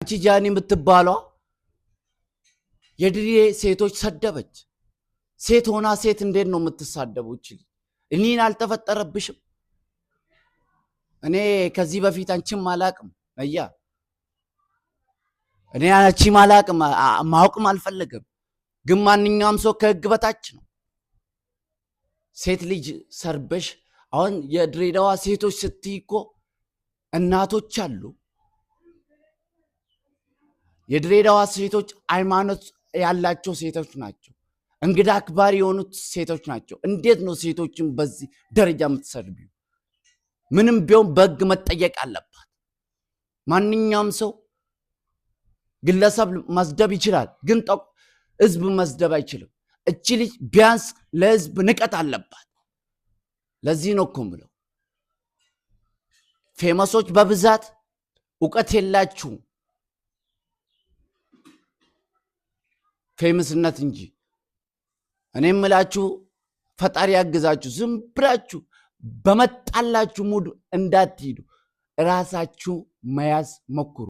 አንቺ ጃኒ የምትባሏ የድሬ ሴቶች ሰደበች። ሴት ሆና ሴት እንዴት ነው የምትሳደበው? ይችላል እኔን አልተፈጠረብሽም። እኔ ከዚህ በፊት አንቺም አላቅም አያ እኔ አንቺም አላቅም ማውቅም አልፈለግም። ግን ማንኛውም ሰው ከህግ በታች ነው። ሴት ልጅ ሰርበሽ አሁን የድሬዳዋ ሴቶች ስትይኮ እናቶች አሉ። የድሬዳዋ ሴቶች ሃይማኖት ያላቸው ሴቶች ናቸው። እንግዳ አክባሪ የሆኑት ሴቶች ናቸው። እንዴት ነው ሴቶችን በዚህ ደረጃ የምትሰድቢው? ምንም ቢሆን በህግ መጠየቅ አለባት። ማንኛውም ሰው ግለሰብ መስደብ ይችላል፣ ግን ህዝብ መስደብ አይችልም። እቺ ልጅ ቢያንስ ለህዝብ ንቀት አለባት። ለዚህ ነው እኮ የምለው ፌመሶች በብዛት እውቀት የላችሁ ፌመስነት እንጂ። እኔ የምላችሁ ፈጣሪ ያግዛችሁ። ዝም ብላችሁ በመጣላችሁ ሙድ እንዳትሄዱ፣ ራሳችሁ መያዝ ሞክሩ።